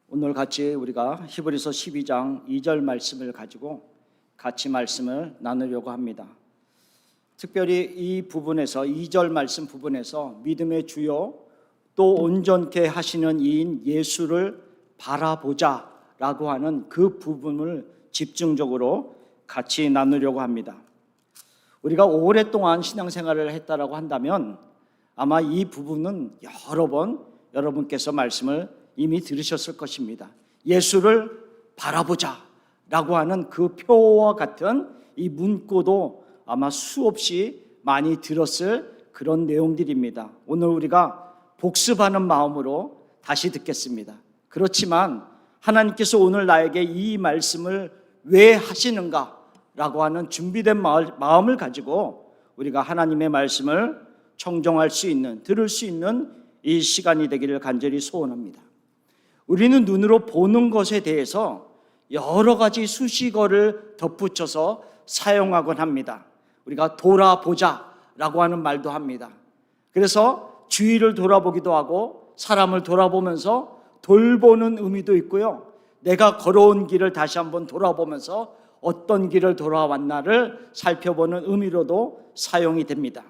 오늘 같이 우리가 히브리서 12장 2절 말씀을 가지고 같이 말씀을 나누려고 합니다. 특별히 이 부분에서 2절 말씀 부분에서 믿음의 주요 또 온전케 하시는 이인 예수를 바라보자 라고 하는 그 부분을 집중적으로 같이 나누려고 합니다. 우리가 오랫동안 신앙생활을 했다라고 한다면 아마 이 부분은 여러 번 여러분께서 말씀을 이미 들으셨을 것입니다. 예수를 바라보자 라고 하는 그 표와 같은 이 문구도 아마 수없이 많이 들었을 그런 내용들입니다. 오늘 우리가 복습하는 마음으로 다시 듣겠습니다. 그렇지만 하나님께서 오늘 나에게 이 말씀을 왜 하시는가 라고 하는 준비된 마음을 가지고 우리가 하나님의 말씀을 청종할 수 있는, 들을 수 있는 이 시간이 되기를 간절히 소원합니다. 우리는 눈으로 보는 것에 대해서 여러 가지 수식어를 덧붙여서 사용하곤 합니다. 우리가 돌아보자 라고 하는 말도 합니다. 그래서 주위를 돌아보기도 하고 사람을 돌아보면서 돌보는 의미도 있고요. 내가 걸어온 길을 다시 한번 돌아보면서 어떤 길을 돌아왔나를 살펴보는 의미로도 사용이 됩니다.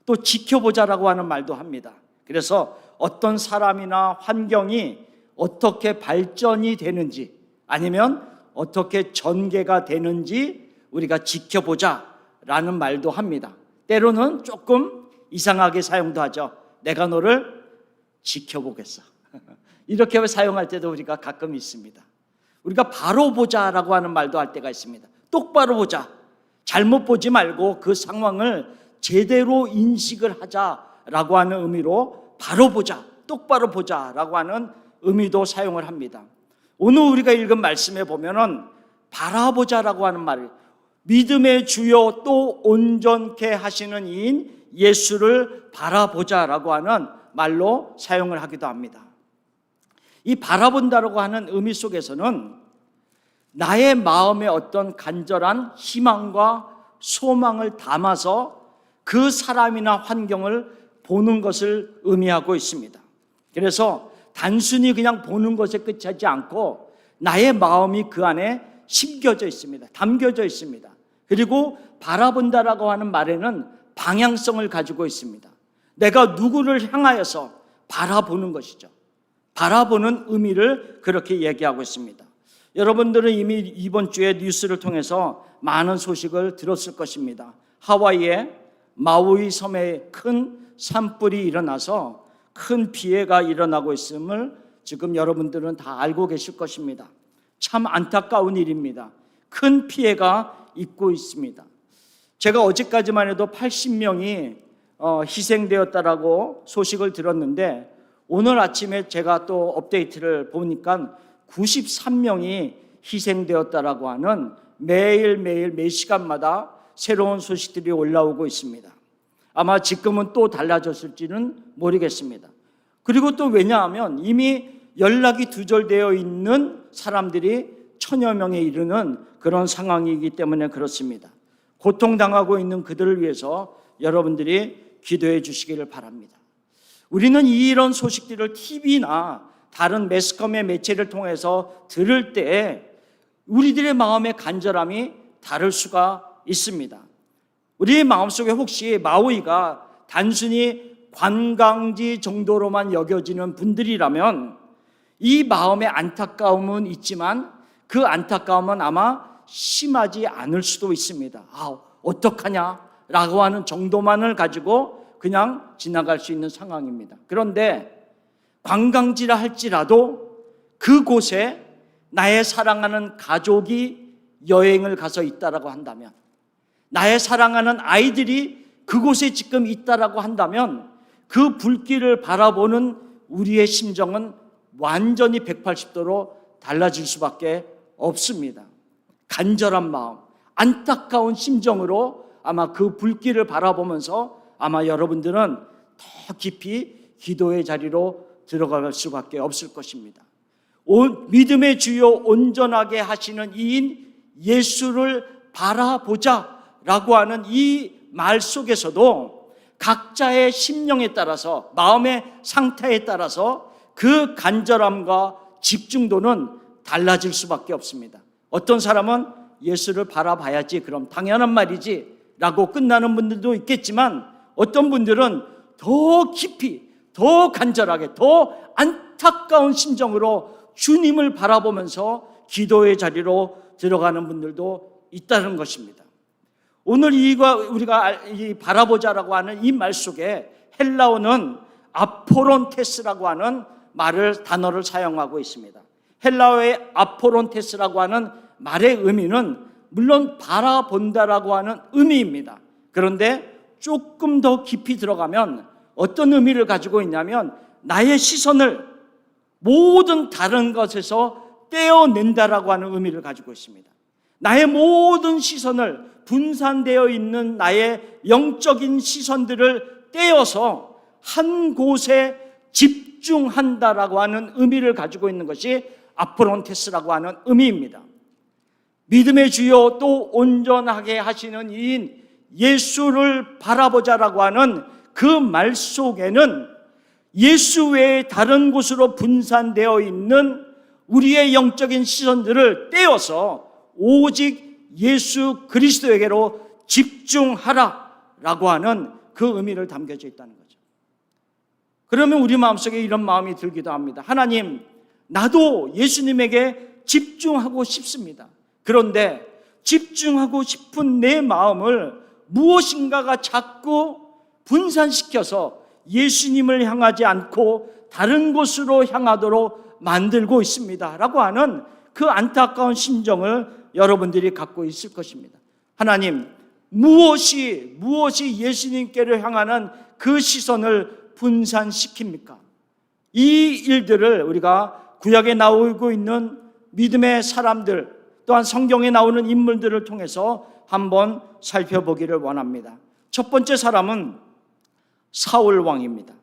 또 지켜보자라고 하는 말도 합니다. 그래서 어떤 사람이나 환경이 어떻게 발전이 되는지 아니면 어떻게 전개가 되는지 우리가 지켜보자라는 말도 합니다. 때로는 조금 이상하게 사용도 하죠. 내가 너를 지켜보겠어. 이렇게 사용할 때도 우리가 가끔 있습니다. 우리가 바로 보자라고 하는 말도 할 때가 있습니다. 똑바로 보자. 잘못 보지 말고 그 상황을 제대로 인식을 하자라고 하는 의미로 바로 보자, 똑바로 보자라고 하는 의미도 사용을 합니다. 오늘 우리가 읽은 말씀에 보면은 바라보자라고 하는 말, 믿음의 주요 또 온전케 하시는 이인 예수를 바라보자라고 하는 말로 사용을 하기도 합니다. 이 바라본다라고 하는 의미 속에서는 나의 마음에 어떤 간절한 희망과 소망을 담아서 그 사람이나 환경을 보는 것을 의미하고 있습니다. 그래서 단순히 그냥 보는 것에 끝하지 않고 나의 마음이 그 안에 심겨져 있습니다. 담겨져 있습니다. 그리고 바라본다라고 하는 말에는 방향성을 가지고 있습니다. 내가 누구를 향하여서 바라보는 것이죠. 바라보는 의미를 그렇게 얘기하고 있습니다. 여러분들은 이미 이번 주에 뉴스를 통해서 많은 소식을 들었을 것입니다. 하와이의 마우이 섬에 큰 산불이 일어나서 큰 피해가 일어나고 있음을 지금 여러분들은 다 알고 계실 것입니다. 참 안타까운 일입니다. 큰 피해가 있고 있습니다. 제가 어제까지만 해도 80명이 희생되었다라고 소식을 들었는데 오늘 아침에 제가 또 업데이트를 보니까 93명이 희생되었다라고 하는 매일매일 매 시간마다 새로운 소식들이 올라오고 있습니다. 아마 지금은 또 달라졌을지는 모르겠습니다. 그리고 또 왜냐하면 이미 연락이 두절되어 있는 사람들이 1000여 명에 이르는 그런 상황이기 때문에 그렇습니다. 고통당하고 있는 그들을 위해서 여러분들이 기도해 주시기를 바랍니다. 우리는 이런 소식들을 TV나 다른 매스컴의 매체를 통해서 들을 때 우리들의 마음의 간절함이 다를 수가 있습니다. 우리의 마음속에 혹시 마우이가 단순히 관광지 정도로만 여겨지는 분들이라면 이 마음의 안타까움은 있지만 그 안타까움은 아마 심하지 않을 수도 있습니다. 어떡하냐라고 하는 정도만을 가지고 그냥 지나갈 수 있는 상황입니다. 그런데 관광지라 할지라도 그곳에 나의 사랑하는 가족이 여행을 가서 있다라고 한다면, 나의 사랑하는 아이들이 그곳에 지금 있다라고 한다면 그 불길을 바라보는 우리의 심정은 완전히 180도로 달라질 수밖에 없습니다. 간절한 마음, 안타까운 심정으로 아마 그 불길을 바라보면서 아마 여러분들은 더 깊이 기도의 자리로 들어갈 수밖에 없을 것입니다. 믿음의 주요 온전하게 하시는 이인 예수를 바라보자라고 하는 이 말 속에서도 각자의 심령에 따라서, 마음의 상태에 따라서 그 간절함과 집중도는 달라질 수밖에 없습니다. 어떤 사람은 예수를 바라봐야지, 그럼 당연한 말이지 라고 끝나는 분들도 있겠지만, 어떤 분들은 더 깊이, 더 간절하게, 더 안타까운 심정으로 주님을 바라보면서 기도의 자리로 들어가는 분들도 있다는 것입니다. 오늘 우리가 이 바라보자라고 하는 이 말 속에 헬라어는 아포론테스라고 하는 단어를 사용하고 있습니다. 헬라어의 아포론테스라고 하는 말의 의미는 물론 바라본다라고 하는 의미입니다. 그런데 조금 더 깊이 들어가면 어떤 의미를 가지고 있냐면, 나의 시선을 모든 다른 것에서 떼어낸다라고 하는 의미를 가지고 있습니다. 나의 모든 시선을, 분산되어 있는 나의 영적인 시선들을 떼어서 한 곳에 집중한다라고 하는 의미를 가지고 있는 것이 아포론테스라고 하는 의미입니다. 믿음의 주요 또 온전하게 하시는 이인 예수를 바라보자라고 하는 그 말 속에는 예수 외에 다른 곳으로 분산되어 있는 우리의 영적인 시선들을 떼어서 오직 예수 그리스도에게로 집중하라라고 하는 그 의미를 담겨져 있다는 거죠. 그러면 우리 마음속에 이런 마음이 들기도 합니다. 하나님, 나도 예수님에게 집중하고 싶습니다. 그런데 집중하고 싶은 내 마음을 무엇인가가 자꾸 분산시켜서 예수님을 향하지 않고 다른 곳으로 향하도록 만들고 있습니다 라고 하는 그 안타까운 심정을 여러분들이 갖고 있을 것입니다. 하나님, 무엇이 예수님께를 향하는 그 시선을 분산시킵니까? 이 일들을 우리가 구약에 나오고 있는 믿음의 사람들, 또한 성경에 나오는 인물들을 통해서 한번 살펴보기를 원합니다. 첫 번째 사람은 사울 왕입니다.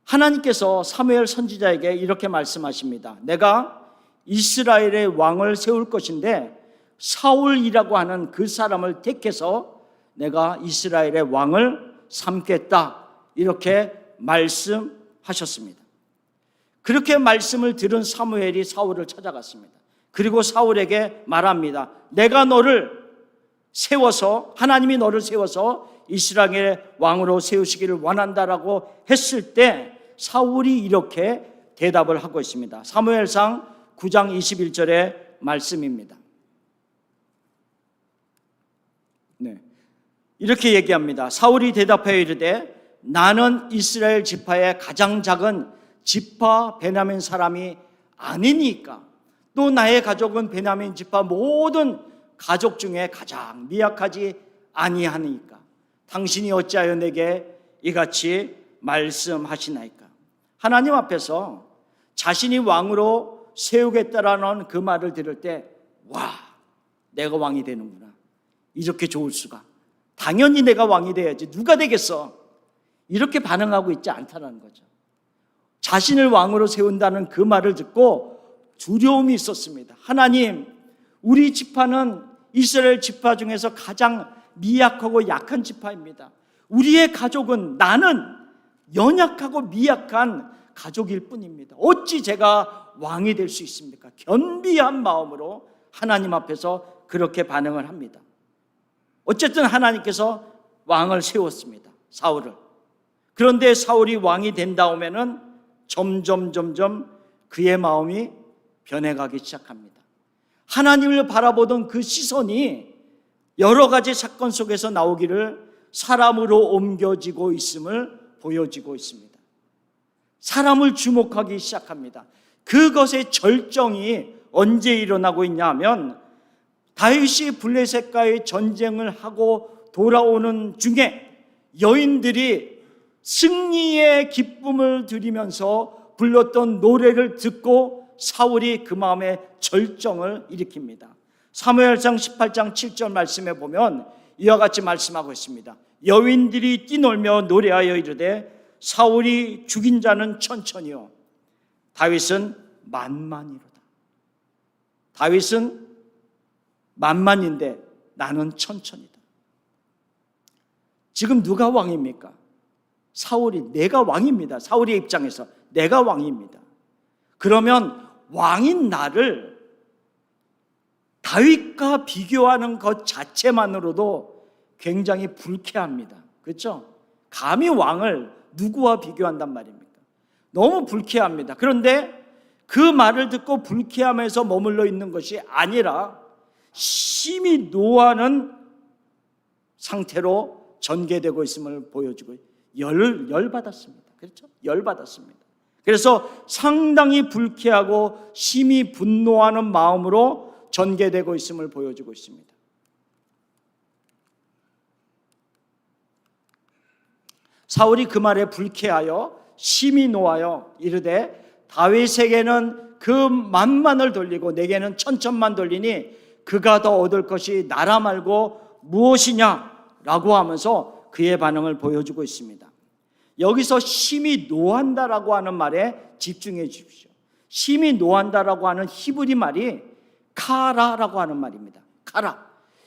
하나님께서 사무엘 선지자에게 이렇게 말씀하십니다. 내가 이스라엘의 왕을 세울 것인데 사울이라고 하는 그 사람을 택해서 내가 이스라엘의 왕을 삼겠다, 이렇게 말씀하셨습니다. 그렇게 말씀을 들은 사무엘이 사울을 찾아갔습니다. 그리고 사울에게 말합니다. 내가 너를 세워서, 하나님이 너를 세워서 이스라엘의 왕으로 세우시기를 원한다라고 했을 때 사울이 이렇게 대답을 하고 있습니다. 사무엘상 9장 21절의 말씀입니다. 이렇게 얘기합니다. 사울이 대답하여 이르되 나는 이스라엘 지파의 가장 작은 지파 베냐민 사람이 아니니까, 또 나의 가족은 베냐민 지파 모든 가족 중에 가장 미약하지 아니하니까 당신이 어찌하여 내게 이같이 말씀하시나이까. 하나님 앞에서 자신이 왕으로 세우겠다라는 그 말을 들을 때, 와, 내가 왕이 되는구나, 이렇게 좋을 수가, 당연히 내가 왕이 돼야지, 누가 되겠어, 이렇게 반응하고 있지 않다는 거죠. 자신을 왕으로 세운다는 그 말을 듣고 두려움이 있었습니다. 하나님, 우리 지파는 이스라엘 지파 중에서 가장 미약하고 약한 지파입니다. 우리의 가족은, 나는 연약하고 미약한 가족일 뿐입니다. 어찌 제가 왕이 될 수 있습니까? 겸비한 마음으로 하나님 앞에서 그렇게 반응을 합니다. 어쨌든 하나님께서 왕을 세웠습니다, 사울을. 그런데 사울이 왕이 된 다음에는 점점 그의 마음이 변해가기 시작합니다. 하나님을 바라보던 그 시선이 여러 가지 사건 속에서 나오기를 사람으로 옮겨지고 있음을 보여지고 있습니다. 사람을 주목하기 시작합니다. 그것의 절정이 언제 일어나고 있냐 하면, 다윗이 블레셋과의 전쟁을 하고 돌아오는 중에 여인들이 승리의 기쁨을 드리면서 불렀던 노래를 듣고 사울이 그 마음에 절정을 일으킵니다. 사무엘상 18장 7절 말씀에 보면 이와 같이 말씀하고 있습니다. 여인들이 뛰놀며 노래하여 이르되 사울이 죽인 자는 천천히요 다윗은 만만이로다. 다윗은 만만인데 나는 천천이다. 지금 누가 왕입니까? 사울이. 내가 왕입니다. 사울의 입장에서 내가 왕입니다. 그러면 왕인 나를 다윗과 비교하는 것 자체만으로도 굉장히 불쾌합니다. 그렇죠? 감히 왕을 누구와 비교한단 말입니까? 너무 불쾌합니다. 그런데 그 말을 듣고 불쾌함에서 머물러 있는 것이 아니라 심히 노하는 상태로 전개되고 있음을 보여주고 열받았습니다. 그렇죠? 열받았습니다. 그래서 상당히 불쾌하고 심히 분노하는 마음으로 전개되고 있음을 보여주고 있습니다. 사울이 그 말에 불쾌하여 심히 노하여 이르되 다윗에게는 그 만만을 돌리고 내게는 천천만 돌리니 그가 더 얻을 것이 나라 말고 무엇이냐라고 하면서 그의 반응을 보여주고 있습니다. 여기서 심히 노한다라고 하는 말에 집중해 주십시오. 심히 노한다라고 하는 히브리 말이 카라라고 하는 말입니다. 카라.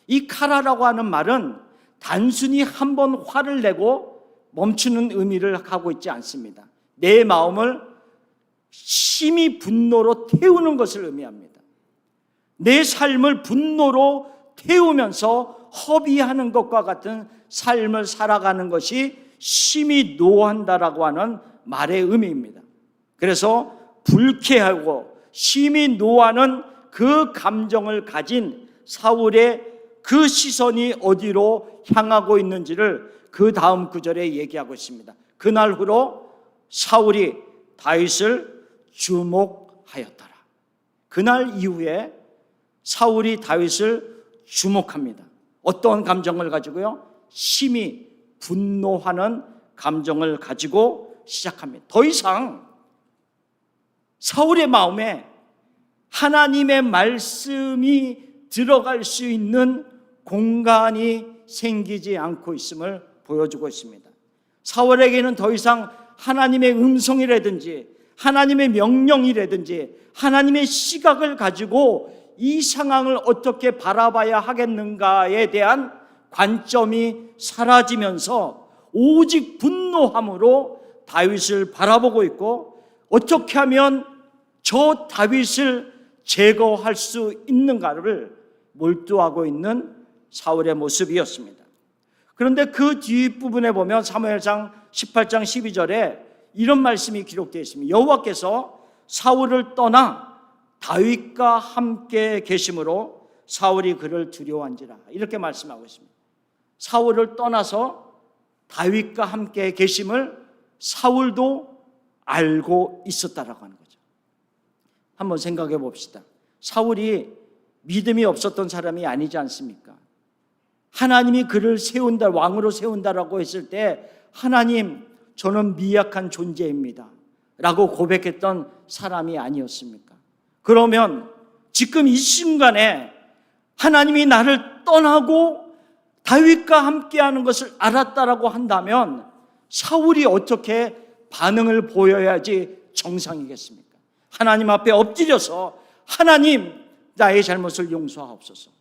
이 카라라고 하는 말은 단순히 한 번 화를 내고 멈추는 의미를 하고 있지 않습니다. 내 마음을 심히 분노로 태우는 것을 의미합니다. 내 삶을 분노로 태우면서 허비하는 것과 같은 삶을 살아가는 것이 심히 노한다라고 하는 말의 의미입니다. 그래서 불쾌하고 심히 노하는 그 감정을 가진 사울의 그 시선이 어디로 향하고 있는지를 그 다음 구절에 얘기하고 있습니다. 그날 후로 사울이 다윗을 주목하였더라. 그날 이후에 사울이 다윗을 주목합니다. 어떤 감정을 가지고요? 심히 분노하는 감정을 가지고 시작합니다. 더 이상 사울의 마음에 하나님의 말씀이 들어갈 수 있는 공간이 생기지 않고 있음을 보여주고 있습니다. 사울에게는 더 이상 하나님의 음성이라든지 하나님의 명령이라든지 하나님의 시각을 가지고 이 상황을 어떻게 바라봐야 하겠는가에 대한 관점이 사라지면서 오직 분노함으로 다윗을 바라보고 있고 어떻게 하면 저 다윗을 제거할 수 있는가를 몰두하고 있는 사울의 모습이었습니다. 그런데 그 뒷부분에 보면 사무엘상 18장 12절에 이런 말씀이 기록되어 있습니다. 여호와께서 사울을 떠나 다윗과 함께 계심으로 사울이 그를 두려워한지라 이렇게 말씀하고 있습니다. 사울을 떠나서 다윗과 함께 계심을 사울도 알고 있었다라고 하는 거죠. 한번 생각해 봅시다. 사울이 믿음이 없었던 사람이 아니지 않습니까? 하나님이 그를 세운다, 왕으로 세운다라고 했을 때 하나님, 저는 미약한 존재입니다 라고 고백했던 사람이 아니었습니까? 그러면 지금 이 순간에 하나님이 나를 떠나고 다윗과 함께하는 것을 알았다라고 한다면 사울이 어떻게 반응을 보여야지 정상이겠습니까? 하나님 앞에 엎드려서 하나님, 나의 잘못을 용서하옵소서.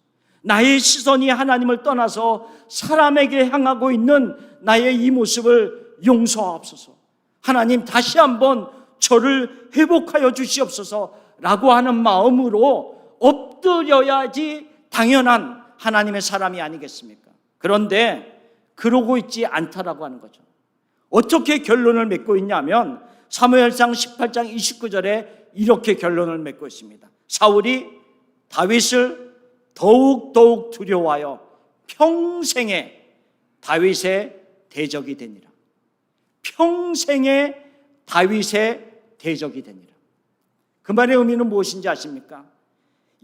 나의 시선이 하나님을 떠나서 사람에게 향하고 있는 나의 이 모습을 용서하옵소서. 하나님, 다시 한번 저를 회복하여 주시옵소서 라고 하는 마음으로 엎드려야지 당연한 하나님의 사람이 아니겠습니까? 그런데 그러고 있지 않다라고 하는 거죠. 어떻게 결론을 맺고 있냐면 사무엘상 18장 29절에 이렇게 결론을 맺고 있습니다. 사울이 다윗을 더욱 두려워하여 평생에 다윗의 대적이 되니라. 평생에 다윗의 대적이 되니라. 그 말의 의미는 무엇인지 아십니까?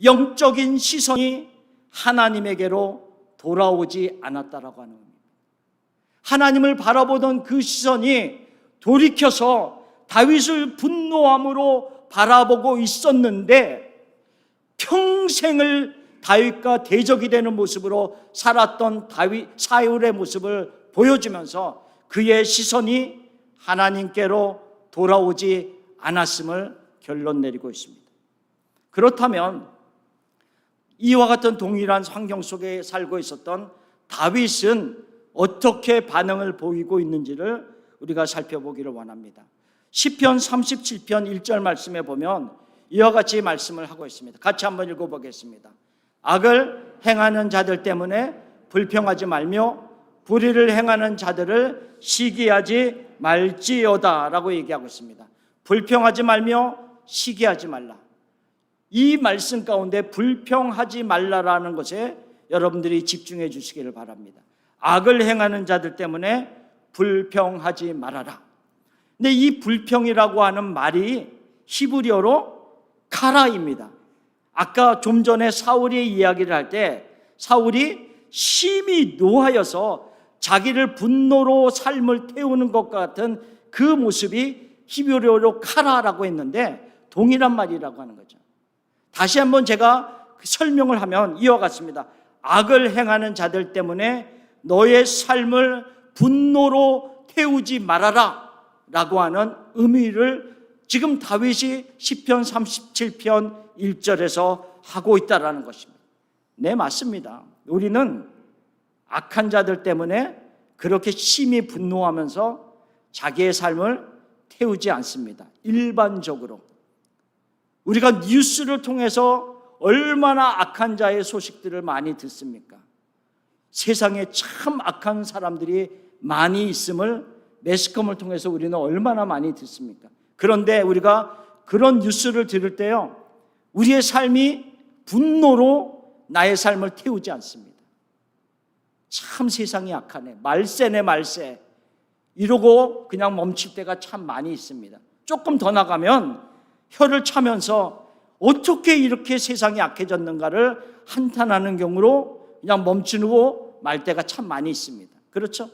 영적인 시선이 하나님에게로 돌아오지 않았다라고 하는 겁니다. 하나님을 바라보던 그 시선이 돌이켜서 다윗을 분노함으로 바라보고 있었는데 평생을 다윗과 대적이 되는 모습으로 살았던 사울의 모습을 보여주면서 그의 시선이 하나님께로 돌아오지 않았음을 결론 내리고 있습니다. 그렇다면 이와 같은 동일한 환경 속에 살고 있었던 다윗은 어떻게 반응을 보이고 있는지를 우리가 살펴보기를 원합니다. 시편 37편 1절 말씀에 보면 이와 같이 말씀을 하고 있습니다. 같이 한번 읽어보겠습니다. 악을 행하는 자들 때문에 불평하지 말며 불의를 행하는 자들을 시기하지 말지어다 라고 얘기하고 있습니다. 불평하지 말며 시기하지 말라. 이 말씀 가운데 불평하지 말라라는 것에 여러분들이 집중해 주시기를 바랍니다. 악을 행하는 자들 때문에 불평하지 말아라. 근데 이 불평이라고 하는 말이 히브리어로 카라입니다. 아까 좀 전에 사울의 이야기를 할 때 사울이 심히 노하여서 자기를 분노로 삶을 태우는 것 같은 그 모습이 히브리어로 카라라고 했는데 동일한 말이라고 하는 거죠. 다시 한번 제가 설명을 하면 이와 같습니다. 악을 행하는 자들 때문에 너의 삶을 분노로 태우지 말아라 라고 하는 의미를 지금 다윗이 시편 37편 1절에서 하고 있다라는 것입니다. 네, 맞습니다. 우리는 악한 자들 때문에 그렇게 심히 분노하면서 자기의 삶을 태우지 않습니다. 일반적으로 우리가 뉴스를 통해서 얼마나 악한 자의 소식들을 많이 듣습니까? 세상에 참 악한 사람들이 많이 있음을 매스컴을 통해서 우리는 얼마나 많이 듣습니까? 그런데 우리가 그런 뉴스를 들을 때요, 우리의 삶이 분노로 나의 삶을 태우지 않습니다. 참 세상이 악하네, 말세네 말세, 이러고 그냥 멈출 때가 참 많이 있습니다. 조금 더 나가면 혀를 차면서 어떻게 이렇게 세상이 악해졌는가를 한탄하는 경우로 그냥 멈추고 말 때가 참 많이 있습니다. 그렇죠?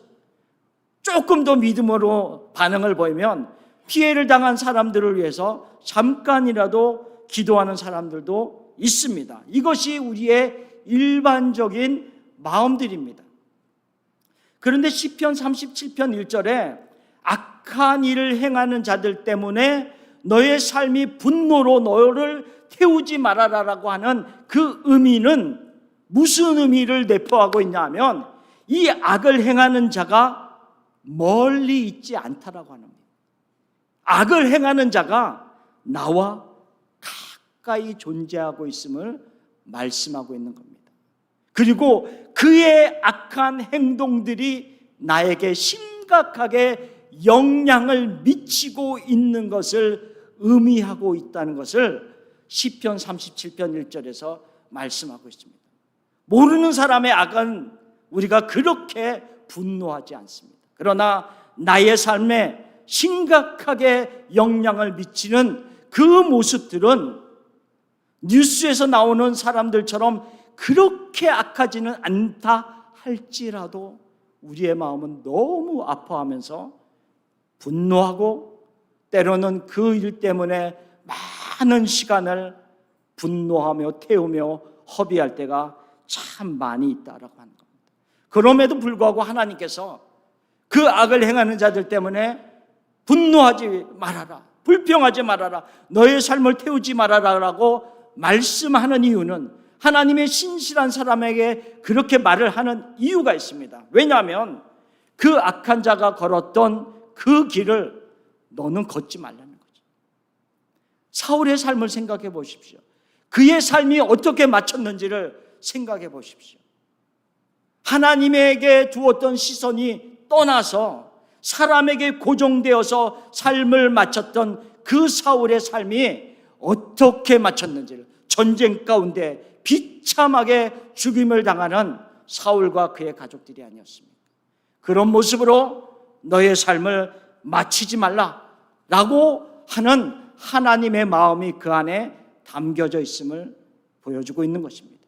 조금 더 믿음으로 반응을 보이면 피해를 당한 사람들을 위해서 잠깐이라도 기도하는 사람들도 있습니다. 이것이 우리의 일반적인 마음들입니다. 그런데 시편 37편 1절에 악한 일을 행하는 자들 때문에 너의 삶이 분노로 너를 태우지 말아라라고 하는 그 의미는 무슨 의미를 내포하고 있냐 하면 이 악을 행하는 자가 멀리 있지 않다라고 하는 겁니다. 악을 행하는 자가 나와 가까이 존재하고 있음을 말씀하고 있는 겁니다. 그리고 그의 악한 행동들이 나에게 심각하게 영향을 미치고 있는 것을 의미하고 있다는 것을 시편 37편 1절에서 말씀하고 있습니다. 모르는 사람의 악은 우리가 그렇게 분노하지 않습니다. 그러나 나의 삶에 심각하게 영향을 미치는 그 모습들은 뉴스에서 나오는 사람들처럼 그렇게 악하지는 않다 할지라도 우리의 마음은 너무 아파하면서 분노하고 때로는 그 일 때문에 많은 시간을 분노하며 태우며 허비할 때가 참 많이 있다라고 하는 겁니다. 그럼에도 불구하고 하나님께서 그 악을 행하는 자들 때문에 분노하지 말아라, 불평하지 말아라, 너의 삶을 태우지 말아라라고 말씀하는 이유는 하나님의 신실한 사람에게 그렇게 말을 하는 이유가 있습니다. 왜냐하면 그 악한 자가 걸었던 그 길을 너는 걷지 말라는 거죠. 사울의 삶을 생각해 보십시오. 그의 삶이 어떻게 맞췄는지를 생각해 보십시오. 하나님에게 두었던 시선이 떠나서 사람에게 고정되어서 삶을 마쳤던 그 사울의 삶이 어떻게 마쳤는지를, 전쟁 가운데 비참하게 죽임을 당하는 사울과 그의 가족들이 아니었습니까? 그런 모습으로 너의 삶을 마치지 말라라고 하는 하나님의 마음이 그 안에 담겨져 있음을 보여주고 있는 것입니다.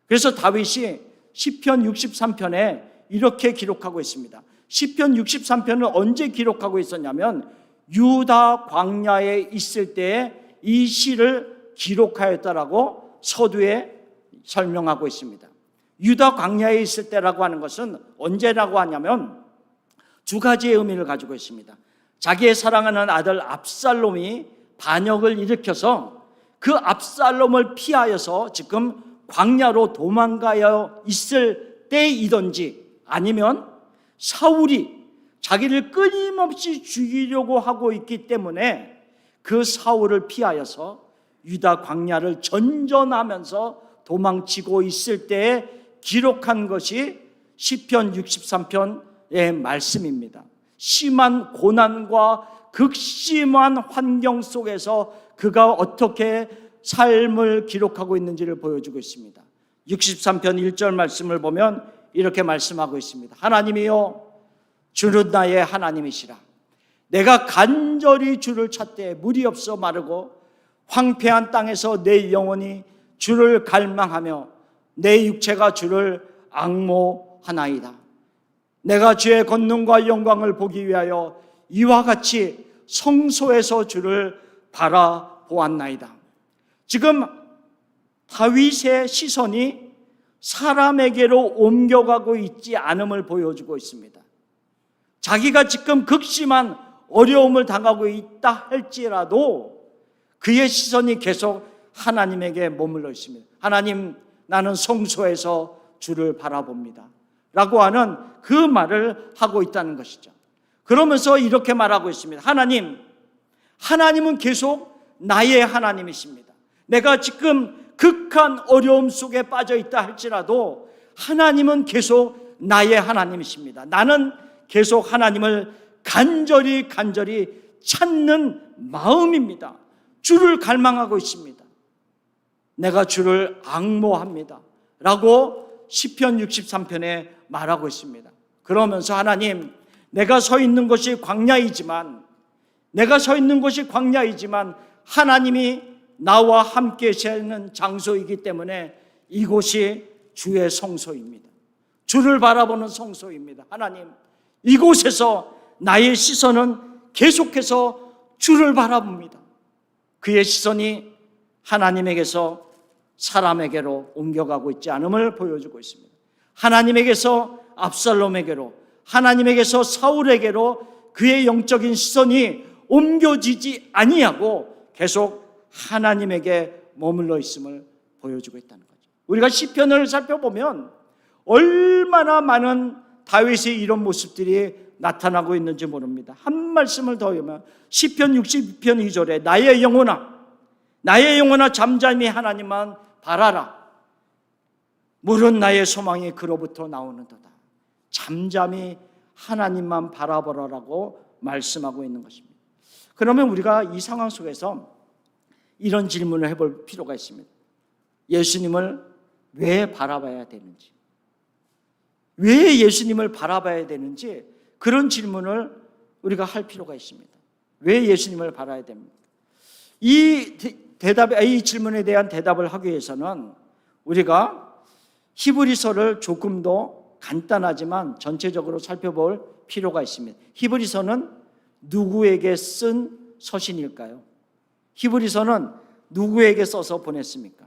그래서 다윗이 시편 63편에 이렇게 기록하고 있습니다. 시편 63편을 언제 기록하고 있었냐면 유다 광야에 있을 때에 이 시를 기록하였다라고 서두에 설명하고 있습니다. 유다 광야에 있을 때라고 하는 것은 언제라고 하냐면 두 가지의 의미를 가지고 있습니다. 자기의 사랑하는 아들 압살롬이 반역을 일으켜서 그 압살롬을 피하여서 지금 광야로 도망가여 있을 때이든지 아니면 사울이 자기를 끊임없이 죽이려고 하고 있기 때문에 그 사울을 피하여서 유다 광야를 전전하면서 도망치고 있을 때에 기록한 것이 시편 63편의 말씀입니다. 심한 고난과 극심한 환경 속에서 그가 어떻게 삶을 기록하고 있는지를 보여주고 있습니다. 63편 1절 말씀을 보면 이렇게 말씀하고 있습니다. 하나님이여, 주는 나의 하나님이시라. 내가 간절히 주를 찾되 물이 없어 마르고 황폐한 땅에서 내 영혼이 주를 갈망하며 내 육체가 주를 앙모하나이다. 내가 주의 권능과 영광을 보기 위하여 이와 같이 성소에서 주를 바라보았나이다. 지금 다윗의 시선이 사람에게로 옮겨가고 있지 않음을 보여주고 있습니다. 자기가 지금 극심한 어려움을 당하고 있다 할지라도 그의 시선이 계속 하나님에게 머물러 있습니다. 하나님, 나는 성소에서 주를 바라봅니다 라고 하는 그 말을 하고 있다는 것이죠. 그러면서 이렇게 말하고 있습니다. 하나님은 계속 나의 하나님이십니다. 내가 지금 극한 어려움 속에 빠져 있다 할지라도 하나님은 계속 나의 하나님이십니다. 나는 계속 하나님을 간절히 찾는 마음입니다. 주를 갈망하고 있습니다. 내가 주를 앙모합니다 라고 시편 63편에 말하고 있습니다. 그러면서 하나님, 내가 서 있는 곳이 광야이지만 하나님이 나와 함께 계시는 장소이기 때문에 이곳이 주의 성소입니다. 주를 바라보는 성소입니다. 하나님, 이곳에서 나의 시선은 계속해서 주를 바라봅니다. 그의 시선이 하나님에게서 사람에게로 옮겨가고 있지 않음을 보여주고 있습니다. 하나님에게서 압살롬에게로, 하나님에게서 사울에게로 그의 영적인 시선이 옮겨지지 아니하고 계속 하나님에게 머물러 있음을 보여주고 있다는 거죠. 우리가 시편을 살펴보면 얼마나 많은 다윗의 이런 모습들이 나타나고 있는지 모릅니다. 한 말씀을 더 보면 시편 62편 2절에 나의 영혼아 잠잠히 하나님만 바라라. 물은 나의 소망이 그로부터 나오는도다. 잠잠히 하나님만 바라보라라고 말씀하고 있는 것입니다. 그러면 우리가 이 상황 속에서 이런 질문을 해볼 필요가 있습니다. 예수님을 왜 바라봐야 되는지, 왜 예수님을 바라봐야 되는지 그런 질문을 우리가 할 필요가 있습니다. 왜 예수님을 바라야 됩니까? 이 질문에 대한 대답을 하기 위해서는 우리가 히브리서를 조금 더 간단하지만 전체적으로 살펴볼 필요가 있습니다. 히브리서는 누구에게 쓴 서신일까요? 히브리서는 누구에게 써서 보냈습니까?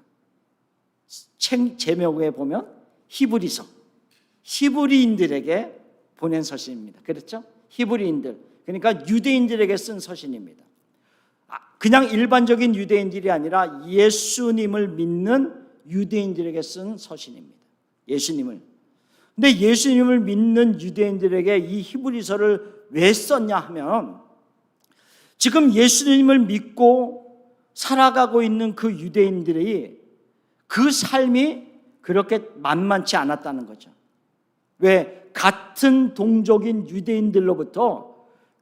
책 제목에 보면 히브리서, 히브리인들에게 보낸 서신입니다. 그렇죠? 히브리인들, 그러니까 유대인들에게 쓴 서신입니다. 그냥 일반적인 유대인들이 아니라 예수님을 믿는 유대인들에게 쓴 서신입니다. 예수님을. 근데 예수님을 믿는 유대인들에게 이 히브리서를 왜 썼냐 하면 지금 예수님을 믿고 살아가고 있는 그 유대인들이 그 삶이 그렇게 만만치 않았다는 거죠. 왜? 같은 동족인 유대인들로부터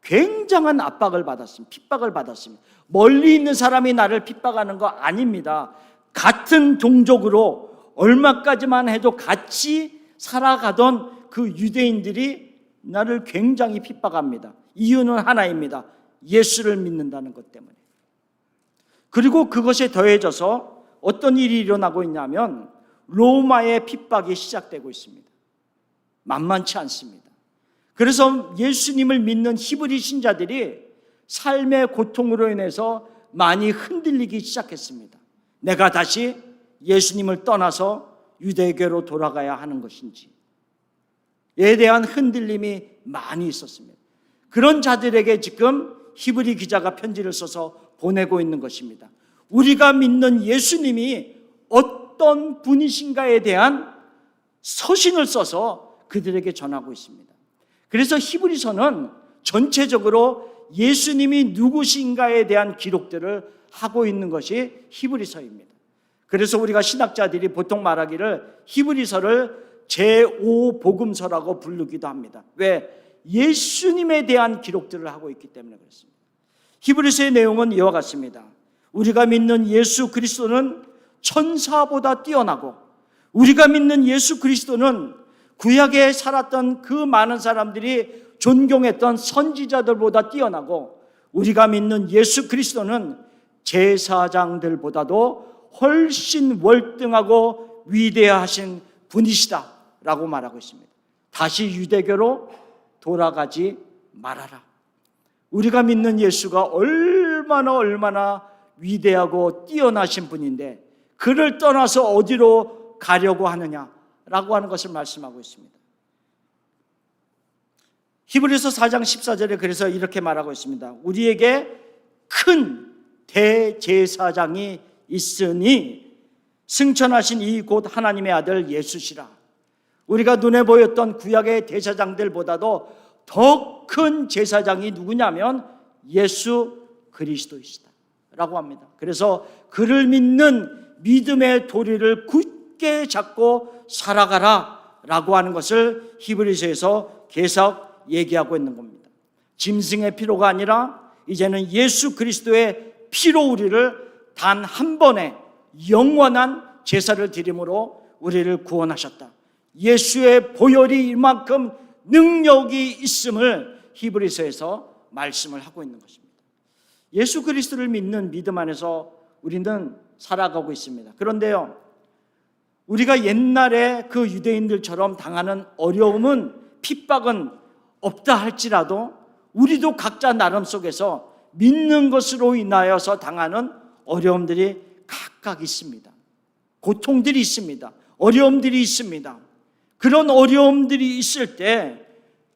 굉장한 압박을 받았습니다. 핍박을 받았습니다. 멀리 있는 사람이 나를 핍박하는 거 아닙니다. 같은 종족으로 얼마까지만 해도 같이 살아가던 그 유대인들이 나를 굉장히 핍박합니다. 이유는 하나입니다. 예수를 믿는다는 것 때문에. 그리고 그것에 더해져서 어떤 일이 일어나고 있냐면 로마의 핍박이 시작되고 있습니다. 만만치 않습니다. 그래서 예수님을 믿는 히브리 신자들이 삶의 고통으로 인해서 많이 흔들리기 시작했습니다. 내가 다시 예수님을 떠나서 유대교로 돌아가야 하는 것인지에 대한 흔들림이 많이 있었습니다. 그런 자들에게 지금 히브리 기자가 편지를 써서 보내고 있는 것입니다. 우리가 믿는 예수님이 어떤 분이신가에 대한 서신을 써서 그들에게 전하고 있습니다. 그래서 히브리서는 전체적으로 예수님이 누구신가에 대한 기록들을 하고 있는 것이 히브리서입니다. 그래서 우리가 신학자들이 보통 말하기를 히브리서를 제5복음서라고 부르기도 합니다. 왜? 예수님에 대한 기록들을 하고 있기 때문에 그렇습니다. 히브리서의 내용은 이와 같습니다. 우리가 믿는 예수 그리스도는 천사보다 뛰어나고, 우리가 믿는 예수 그리스도는 구약에 살았던 그 많은 사람들이 존경했던 선지자들보다 뛰어나고, 우리가 믿는 예수 그리스도는 제사장들보다도 훨씬 월등하고 위대하신 분이시다 라고 말하고 있습니다. 다시 유대교로 돌아가지 말아라. 우리가 믿는 예수가 얼마나 위대하고 뛰어나신 분인데 그를 떠나서 어디로 가려고 하느냐라고 하는 것을 말씀하고 있습니다. 히브리서 4장 14절에 그래서 이렇게 말하고 있습니다. 우리에게 큰 대제사장이 있으니 승천하신 이 곧 하나님의 아들 예수시라. 우리가 눈에 보였던 구약의 대제사장들보다도 더 큰 제사장이 누구냐면 예수 그리스도이시다 라고 합니다. 그래서 그를 믿는 믿음의 도리를 굳게 잡고 살아가라 라고 하는 것을 히브리서에서 계속 얘기하고 있는 겁니다. 짐승의 피로가 아니라 이제는 예수 그리스도의 피로 우리를 단 한 번에 영원한 제사를 드림으로 우리를 구원하셨다. 예수의 보혈이 이만큼 능력이 있음을 히브리서에서 말씀을 하고 있는 것입니다. 예수 그리스도를 믿는 믿음 안에서 우리는 살아가고 있습니다. 그런데요, 우리가 옛날에 그 유대인들처럼 당하는 어려움은, 핍박은 없다 할지라도 우리도 각자 나름 속에서 믿는 것으로 인하여서 당하는 어려움들이 각각 있습니다. 고통들이 있습니다. 어려움들이 있습니다. 그런 어려움들이 있을 때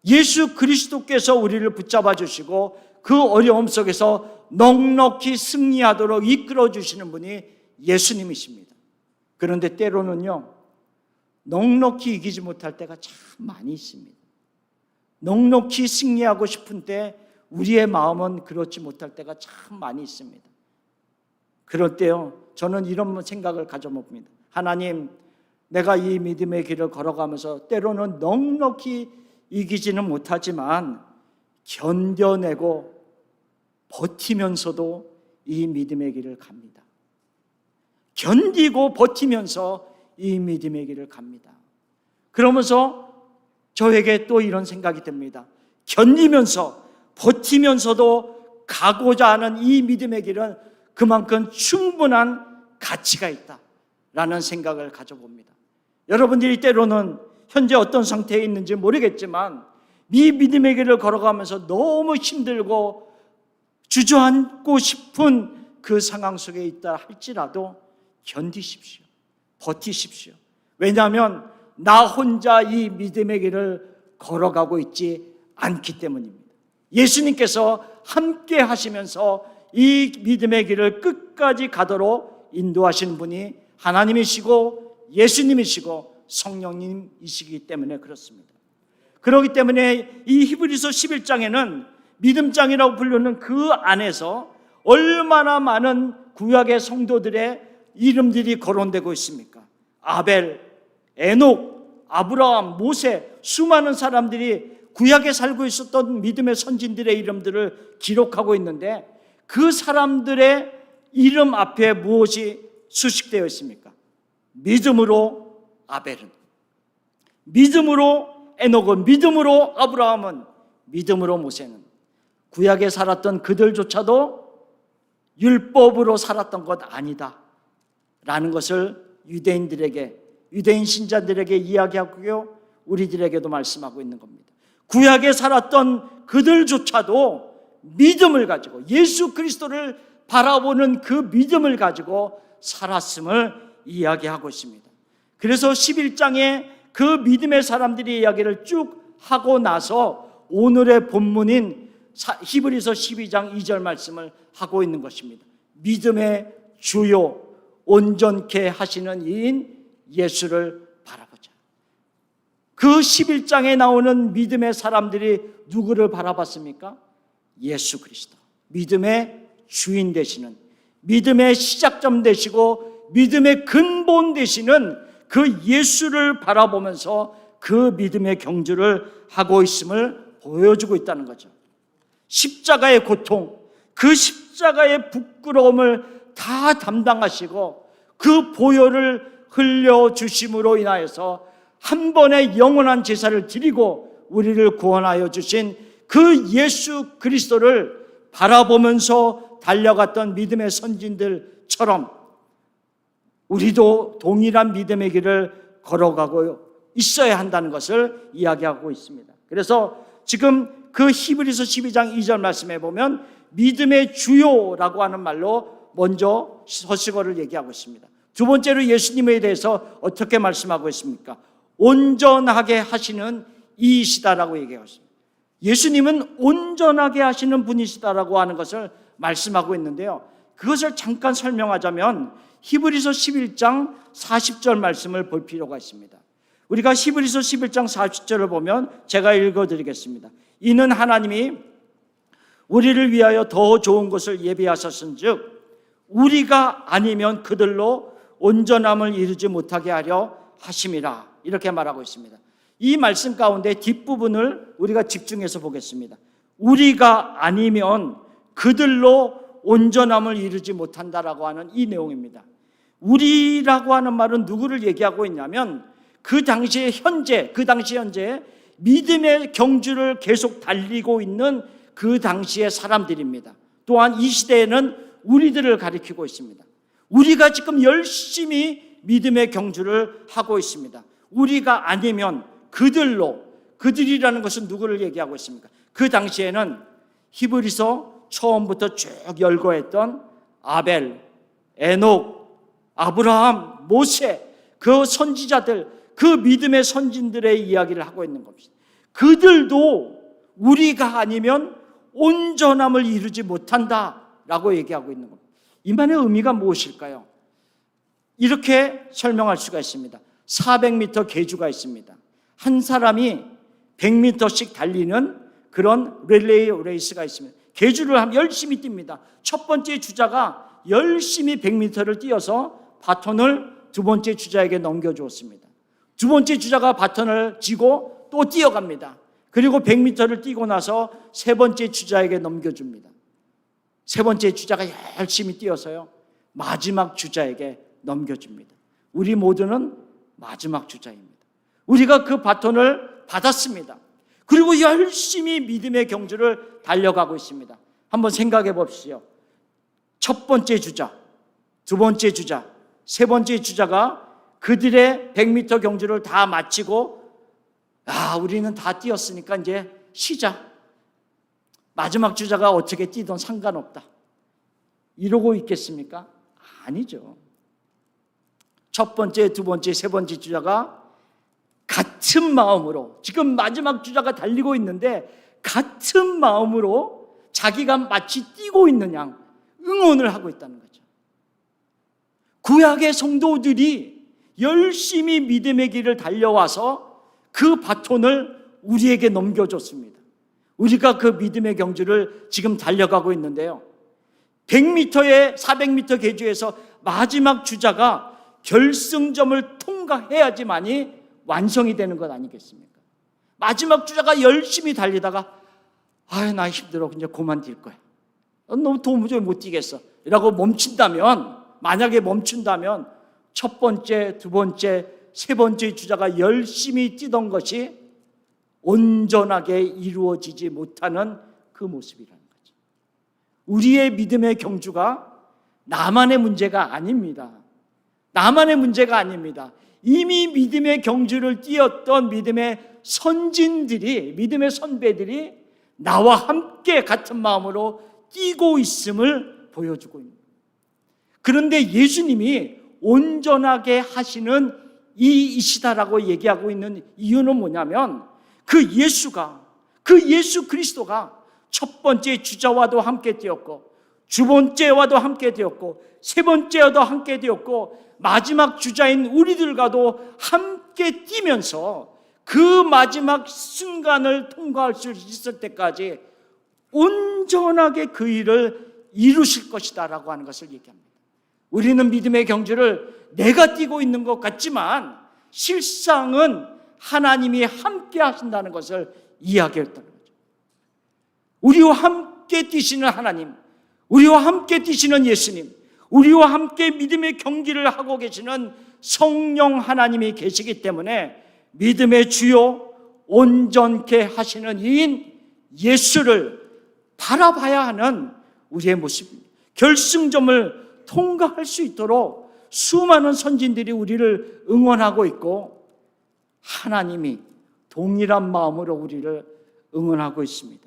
예수 그리스도께서 우리를 붙잡아 주시고 그 어려움 속에서 넉넉히 승리하도록 이끌어 주시는 분이 예수님이십니다. 그런데 때로는요, 넉넉히 이기지 못할 때가 참 많이 있습니다. 넉넉히 승리하고 싶은 때 우리의 마음은 그렇지 못할 때가 참 많이 있습니다. 그럴 때요, 저는 이런 생각을 가져봅니다. 하나님, 내가 이 믿음의 길을 걸어가면서 때로는 넉넉히 이기지는 못하지만 견뎌내고 버티면서도 이 믿음의 길을 갑니다. 견디고 버티면서 이 믿음의 길을 갑니다. 그러면서 저에게 또 이런 생각이 듭니다. 견디면서 버티면서도 가고자 하는 이 믿음의 길은 그만큼 충분한 가치가 있다라는 생각을 가져봅니다. 여러분들이 때로는 현재 어떤 상태에 있는지 모르겠지만 이 믿음의 길을 걸어가면서 너무 힘들고 주저앉고 싶은 그 상황 속에 있다 할지라도 견디십시오. 버티십시오. 왜냐하면 나 혼자 이 믿음의 길을 걸어가고 있지 않기 때문입니다. 예수님께서 함께 하시면서 이 믿음의 길을 끝까지 가도록 인도하시는 분이 하나님이시고 예수님이시고 성령님이시기 때문에 그렇습니다. 그렇기 때문에 이 히브리서 11장에는 믿음장이라고 부르는 그 안에서 얼마나 많은 구약의 성도들의 이름들이 거론되고 있습니까? 아벨, 에녹, 아브라함, 모세, 수많은 사람들이 구약에 살고 있었던 믿음의 선진들의 이름들을 기록하고 있는데 그 사람들의 이름 앞에 무엇이 수식되어 있습니까? 믿음으로 아벨은, 믿음으로 에녹은, 믿음으로 아브라함은, 믿음으로 모세는 구약에 살았던 그들조차도 율법으로 살았던 것 아니다 라는 것을 유대인들에게, 유대인 신자들에게 이야기하고요, 우리들에게도 말씀하고 있는 겁니다. 구약에 살았던 그들조차도 믿음을 가지고, 예수 그리스도를 바라보는 그 믿음을 가지고 살았음을 이야기하고 있습니다. 그래서 11장에 그 믿음의 사람들의 이야기를 쭉 하고 나서 오늘의 본문인 히브리서 12장 2절 말씀을 하고 있는 것입니다. 믿음의 주요 온전케 하시는 이인 예수를 바라보자. 그 11장에 나오는 믿음의 사람들이 누구를 바라봤습니까? 예수 그리스도, 믿음의 주인 되시는, 믿음의 시작점 되시고 믿음의 근본 되시는 그 예수를 바라보면서 그 믿음의 경주를 하고 있음을 보여주고 있다는 거죠. 십자가의 고통, 그 십자가의 부끄러움을 다 담당하시고 그 보혈을 흘려주심으로 인하여서 한 번의 영원한 제사를 드리고 우리를 구원하여 주신 그 예수 그리스도를 바라보면서 달려갔던 믿음의 선진들처럼 우리도 동일한 믿음의 길을 걸어가고 있어야 한다는 것을 이야기하고 있습니다. 그래서 지금 그 히브리서 12장 2절 말씀에 보면 믿음의 주요라고 하는 말로 먼저 서식어를 얘기하고 있습니다. 두 번째로 예수님에 대해서 어떻게 말씀하고 있습니까? 온전하게 하시는 이이시다라고 얘기하고 있습니다. 예수님은 온전하게 하시는 분이시다라고 하는 것을 말씀하고 있는데요, 그것을 잠깐 설명하자면 히브리서 11장 40절 말씀을 볼 필요가 있습니다. 우리가 히브리서 11장 40절을 보면 제가 읽어드리겠습니다. 이는 하나님이 우리를 위하여 더 좋은 것을 예비하셨은즉 우리가 아니면 그들로 온전함을 이루지 못하게 하려 하심이라, 이렇게 말하고 있습니다. 이 말씀 가운데 뒷부분을 우리가 집중해서 보겠습니다. 우리가 아니면 그들로 온전함을 이루지 못한다라고 하는 이 내용입니다. 우리라고 하는 말은 누구를 얘기하고 있냐면 그 당시 현재 믿음의 경주를 계속 달리고 있는 그 당시의 사람들입니다. 또한 이 시대에는 우리들을 가리키고 있습니다. 우리가 지금 열심히 믿음의 경주를 하고 있습니다. 우리가 아니면 그들로, 그들이라는 것은 누구를 얘기하고 있습니까? 그 당시에는 히브리서 처음부터 쭉 열거했던 아벨, 에녹, 아브라함, 모세, 그 선지자들, 그 믿음의 선진들의 이야기를 하고 있는 겁니다. 그들도 우리가 아니면 온전함을 이루지 못한다라고 얘기하고 있는 겁니다. 이 말의 의미가 무엇일까요? 이렇게 설명할 수가 있습니다. 400m 계주가 있습니다. 한 사람이 100m씩 달리는 그런 릴레이 레이스가 있습니다. 계주를 열심히 뜁니다. 첫 번째 주자가 열심히 100m를 뛰어서 바톤을 두 번째 주자에게 넘겨주었습니다. 두 번째 주자가 바톤을 쥐고 또 뛰어갑니다. 그리고 100m를 뛰고 나서 세 번째 주자에게 넘겨줍니다. 세 번째 주자가 열심히 뛰어서요, 마지막 주자에게 넘겨줍니다. 우리 모두는 마지막 주자입니다. 우리가 그 바톤을 받았습니다. 그리고 열심히 믿음의 경주를 달려가고 있습니다. 한번 생각해 봅시오. 첫 번째 주자, 두 번째 주자, 세 번째 주자가 그들의 100m 경주를 다 마치고 우리는 다 뛰었으니까 이제 쉬자. 마지막 주자가 어떻게 뛰든 상관없다. 이러고 있겠습니까? 아니죠. 첫 번째, 두 번째, 세 번째 주자가 같은 마음으로, 지금 마지막 주자가 달리고 있는데 같은 마음으로 자기가 마치 뛰고 있는 양 응원을 하고 있다는 거죠. 구약의 성도들이 열심히 믿음의 길을 달려와서 그 바톤을 우리에게 넘겨줬습니다. 우리가 그 믿음의 경주를 지금 달려가고 있는데요, 100m의 400m 계주에서 마지막 주자가 결승점을 통과해야지만이 완성이 되는 것 아니겠습니까? 마지막 주자가 열심히 달리다가 나 힘들어, 이제 그만 뛸 거야, 너무 도무지 못 뛰겠어 라고 멈춘다면, 만약에 멈춘다면 첫 번째, 두 번째, 세 번째 주자가 열심히 뛰던 것이 온전하게 이루어지지 못하는 그 모습이라는 거죠. 우리의 믿음의 경주가 나만의 문제가 아닙니다. 나만의 문제가 아닙니다. 이미 믿음의 경주를 뛰었던 믿음의 선진들이, 믿음의 선배들이 나와 함께 같은 마음으로 뛰고 있음을 보여주고 있습니다. 그런데 예수님이 온전하게 하시는 이이시다라고 얘기하고 있는 이유는 뭐냐면 그 예수가, 그 예수 그리스도가 첫 번째 주자와도 함께 뛰었고 두 번째와도 함께 되었고 세 번째와도 함께 되었고 마지막 주자인 우리들과도 함께 뛰면서 그 마지막 순간을 통과할 수 있을 때까지 온전하게 그 일을 이루실 것이다 라고 하는 것을 얘기합니다. 우리는 믿음의 경주를 내가 뛰고 있는 것 같지만 실상은 하나님이 함께 하신다는 것을 이야기했다는 거죠. 우리와 함께 뛰시는 하나님, 우리와 함께 뛰시는 예수님, 우리와 함께 믿음의 경기를 하고 계시는 성령 하나님이 계시기 때문에 믿음의 주요 온전케 하시는 이인 예수를 바라봐야 하는 우리의 모습입니다. 결승점을 통과할 수 있도록 수많은 선진들이 우리를 응원하고 있고 하나님이 동일한 마음으로 우리를 응원하고 있습니다.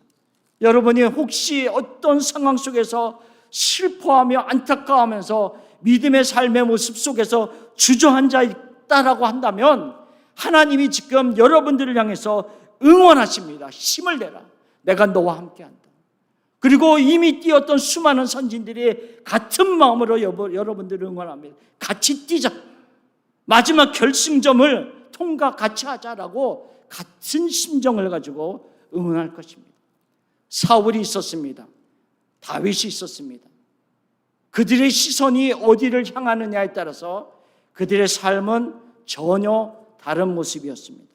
여러분이 혹시 어떤 상황 속에서 슬퍼하며 안타까워하면서 믿음의 삶의 모습 속에서 주저앉아 있다라고 한다면 하나님이 지금 여러분들을 향해서 응원하십니다. 힘을 내라. 내가 너와 함께한다. 그리고 이미 뛰었던 수많은 선진들이 같은 마음으로 여러분들을 응원합니다. 같이 뛰자. 마지막 결승점을 통과 같이 하자라고 같은 심정을 가지고 응원할 것입니다. 사울이 있었습니다. 다윗이 있었습니다. 그들의 시선이 어디를 향하느냐에 따라서 그들의 삶은 전혀 다른 모습이었습니다.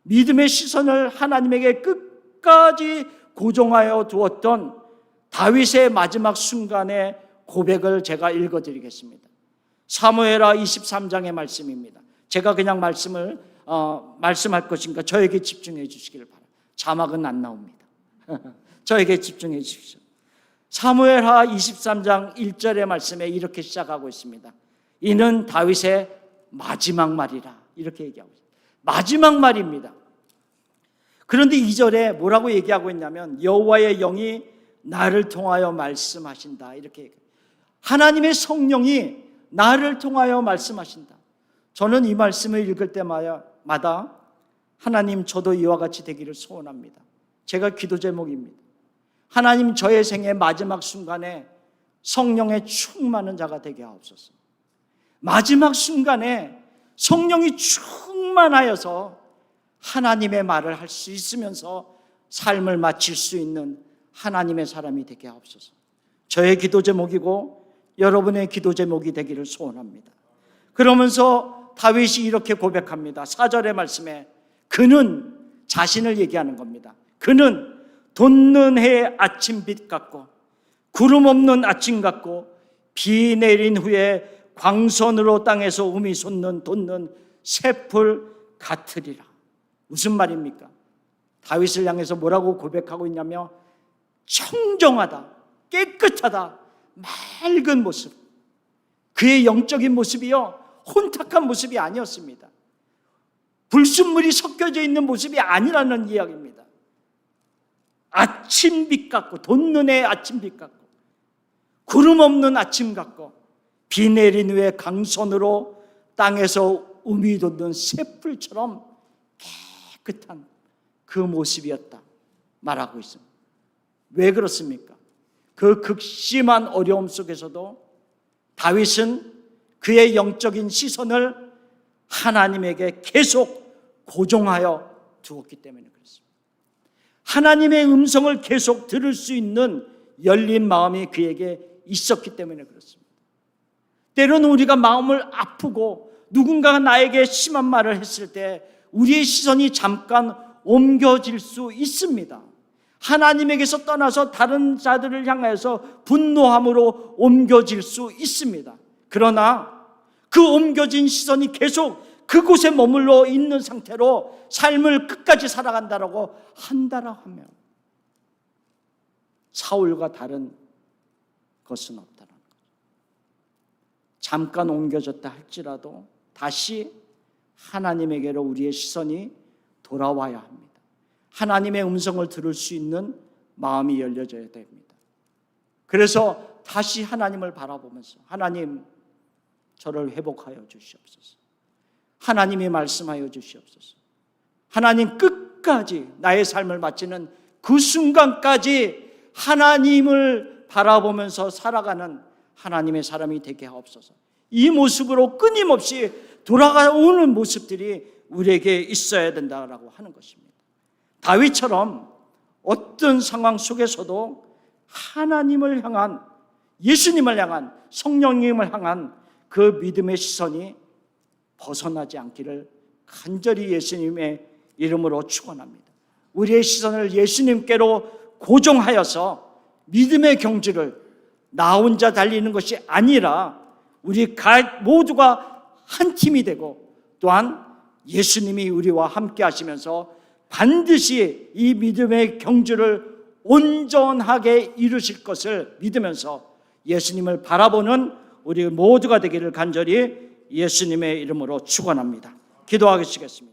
믿음의 시선을 하나님에게 끝까지 고정하여 두었던 다윗의 마지막 순간의 고백을 제가 읽어드리겠습니다. 사무엘하 23장의 말씀입니다. 제가 그냥 말씀할 것이니까 저에게 집중해 주시기를 바랍니다. 자막은 안 나옵니다. 저에게 집중해 주십시오. 사무엘하 23장 1절의 말씀에 이렇게 시작하고 있습니다. 이는 다윗의 마지막 말이라 이렇게 얘기하고 있습니다. 마지막 말입니다. 그런데 2절에 뭐라고 얘기하고 있냐면 여호와의 영이 나를 통하여 말씀하신다 이렇게 얘기해요. 하나님의 성령이 나를 통하여 말씀하신다. 저는 이 말씀을 읽을 때마다 하나님 저도 이와 같이 되기를 소원합니다. 제가 기도 제목입니다. 하나님 저의 생의 마지막 순간에 성령의 충만한 자가 되게 하옵소서. 마지막 순간에 성령이 충만하여서 하나님의 말을 할 수 있으면서 삶을 마칠 수 있는 하나님의 사람이 되게 하옵소서. 저의 기도 제목이고 여러분의 기도 제목이 되기를 소원합니다. 그러면서 다윗이 이렇게 고백합니다. 4절의 말씀에 그는 자신을 얘기하는 겁니다. 그는 돋는 해의 아침빛 같고 구름 없는 아침 같고 비 내린 후에 광선으로 땅에서 음이 돋는 새풀 같으리라. 무슨 말입니까? 다윗을 향해서 뭐라고 고백하고 있냐면 청정하다, 깨끗하다, 맑은 모습. 그의 영적인 모습이요 혼탁한 모습이 아니었습니다. 불순물이 섞여져 있는 모습이 아니라는 이야기입니다. 아침빛 같고 돋는 해 아침빛 같고 구름 없는 아침 같고 비 내린 후에 강선으로 땅에서 음이 돋는 새풀처럼 깨끗한 그 모습이었다 말하고 있습니다. 왜 그렇습니까? 그 극심한 어려움 속에서도 다윗은 그의 영적인 시선을 하나님에게 계속 고정하여 두었기 때문에 그렇습니다. 하나님의 음성을 계속 들을 수 있는 열린 마음이 그에게 있었기 때문에 그렇습니다. 때로는 우리가 마음을 아프고 누군가가 나에게 심한 말을 했을 때 우리의 시선이 잠깐 옮겨질 수 있습니다. 하나님에게서 떠나서 다른 자들을 향해서 분노함으로 옮겨질 수 있습니다. 그러나 그 옮겨진 시선이 계속 그곳에 머물러 있는 상태로 삶을 끝까지 살아간다라고 한다라 하면 사울과 다른 것은 없다라는 거죠. 잠깐 옮겨졌다 할지라도 다시 하나님에게로 우리의 시선이 돌아와야 합니다. 하나님의 음성을 들을 수 있는 마음이 열려져야 됩니다. 그래서 다시 하나님을 바라보면서 하나님 저를 회복하여 주시옵소서. 하나님이 말씀하여 주시옵소서. 하나님 끝까지 나의 삶을 마치는 그 순간까지 하나님을 바라보면서 살아가는 하나님의 사람이 되게 하옵소서. 이 모습으로 끊임없이 돌아가오는 모습들이 우리에게 있어야 된다라고 하는 것입니다. 다윗처럼 어떤 상황 속에서도 하나님을 향한, 예수님을 향한, 성령님을 향한 그 믿음의 시선이 벗어나지 않기를 간절히 예수님의 이름으로 축원합니다. 우리의 시선을 예수님께로 고정하여서 믿음의 경주를 나 혼자 달리는 것이 아니라 우리 모두가 한 팀이 되고 또한 예수님이 우리와 함께 하시면서 반드시 이 믿음의 경주를 온전하게 이루실 것을 믿으면서 예수님을 바라보는 우리 모두가 되기를 간절히 예수님의 이름으로 축원합니다. 기도하시겠습니다.